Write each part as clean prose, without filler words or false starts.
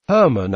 Hermann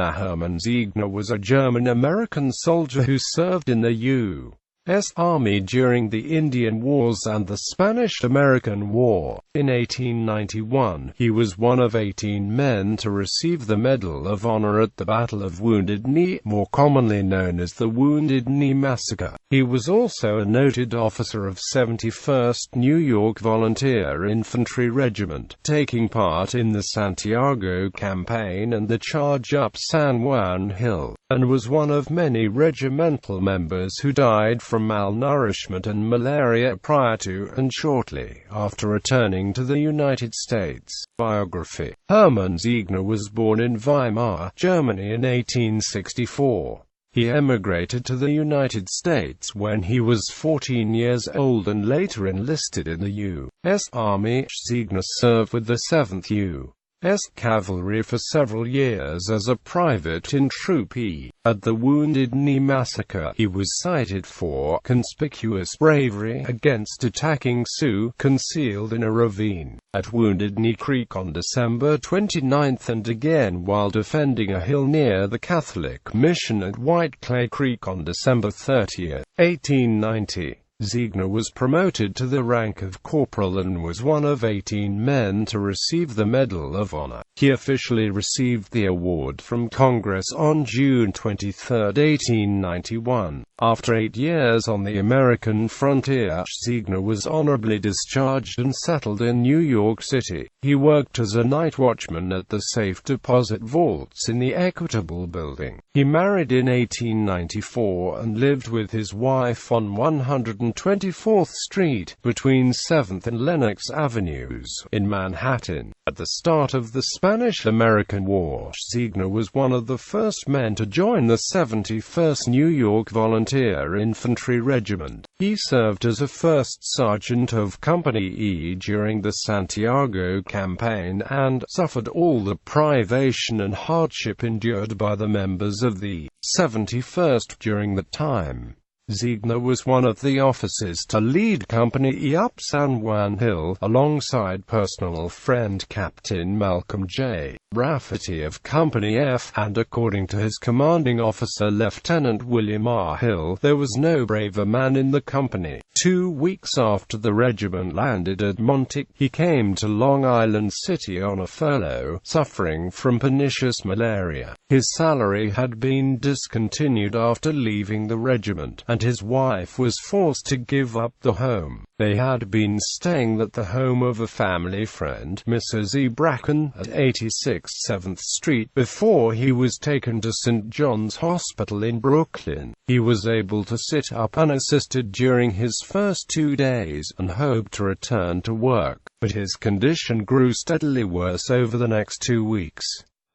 Ziegner was a German-American soldier who served in the U.S. Army during the Indian Wars and the Spanish-American War. In 1891, he was one of 18 men to receive the Medal of Honor at the Battle of Wounded Knee, more commonly known as the Wounded Knee Massacre. He was also a noted officer of 71st New York Volunteer Infantry Regiment, taking part in the Santiago campaign and the charge up San Juan Hill, and was one of many regimental members who died from malnourishment and malaria prior to and shortly after returning to the United States. Biography. Hermann Ziegner was born in Weimar, Germany in 1864. He emigrated to the United States when he was 14 years old and later enlisted in the U.S. Army. Ziegner served with the 7th U.S. Cavalry for several years as a private in Troop E. At the Wounded Knee Massacre, he was cited for conspicuous bravery against attacking Sioux concealed in a ravine at Wounded Knee Creek on December 29 and again while defending a hill near the Catholic mission at White Clay Creek on December 30, 1890. Ziegner was promoted to the rank of corporal and was one of 18 men to receive the Medal of Honor. He officially received the award from Congress on June 23, 1891. After 8 years on the American frontier, Ziegner was honorably discharged and settled in New York City. He worked as a night watchman at the safe deposit vaults in the Equitable Building. He married in 1894 and lived with his wife on 124th Street, between 7th and Lenox Avenues, in Manhattan. At the start of the Spanish-American War, Ziegner was one of the first men to join the 71st New York Volunteer Infantry Regiment. He served as a first sergeant of Company E during the Santiago campaign and suffered all the privation and hardship endured by the members of the 71st during that time. Ziegner was one of the officers to lead Company E up San Juan Hill, alongside personal friend Captain Malcolm J. Rafferty of Company F, and according to his commanding officer Lieutenant William R. Hill, there was no braver man in the company. 2 weeks after the regiment landed at Montauk, he came to Long Island City on a furlough, suffering from pernicious malaria. His salary had been discontinued after leaving the regiment, and his wife was forced to give up the home. They had been staying at the home of a family friend, Mrs. E. Bracken, at 86 7th Street, before he was taken to St. John's Hospital in Brooklyn. He was able to sit up unassisted during his first 2 days, and hoped to return to work, but his condition grew steadily worse over the next 2 weeks.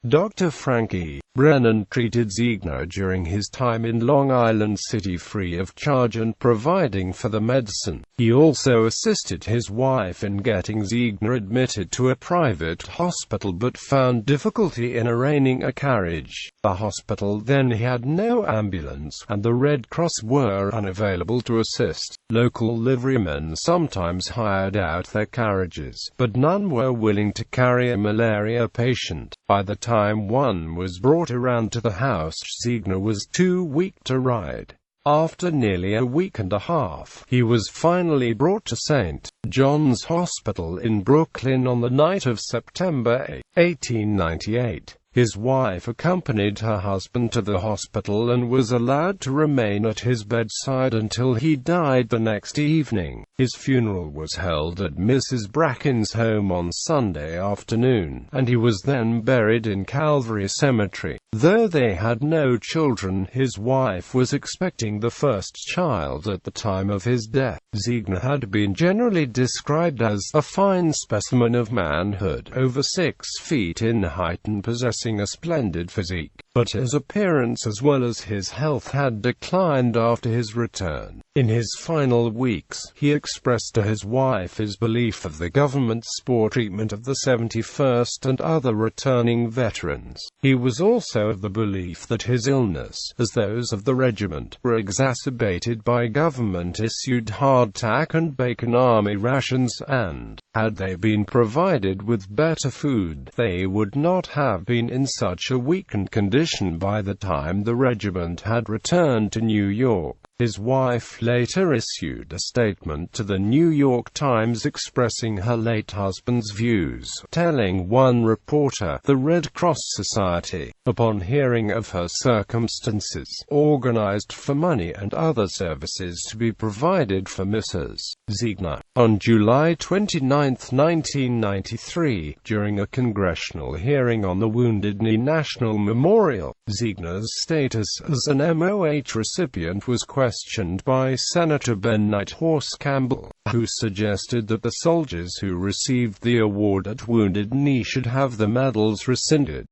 Dr. Frank E. Brennan treated Ziegner during his time in Long Island City free of charge and providing for the medicine. He also assisted his wife in getting Ziegner admitted to a private hospital but found difficulty in arranging a carriage. The hospital then had no ambulance, and the Red Cross were unavailable to assist. Local liverymen sometimes hired out their carriages, but none were willing to carry a malaria patient. By the time one was brought around to the house, Ziegner was too weak to ride. After nearly a week and a half, he was finally brought to St. John's Hospital in Brooklyn on the night of September 8, 1898. His wife accompanied her husband to the hospital and was allowed to remain at his bedside until he died the next evening. His funeral was held at Mrs. Bracken's home on Sunday afternoon, and he was then buried in Calvary Cemetery. Though they had no children, his wife was expecting the first child at the time of his death. Ziegner had been generally described as a fine specimen of manhood, over 6 feet in height and possessing a splendid physique. but his appearance as well as his health had declined after his return. In his final weeks, he expressed to his wife his belief of the government's poor treatment of the 71st and other returning veterans. He was also of the belief that his illness, as those of the regiment, were exacerbated by government-issued hardtack and bacon army rations, and, had they been provided with better food, they would not have been in such a weakened condition by the time the regiment had returned to New York. His wife later issued a statement to the New York Times expressing her late husband's views, telling one reporter, "The Red Cross Society, upon hearing of her circumstances, organized for money and other services to be provided for Mrs. Ziegner." On July 29, 1993, during a congressional hearing on the Wounded Knee National Memorial, Ziegner's status as an MOH recipient was questioned by Senator Ben Nighthorse Campbell, who suggested that the soldiers who received the award at Wounded Knee should have the medals rescinded.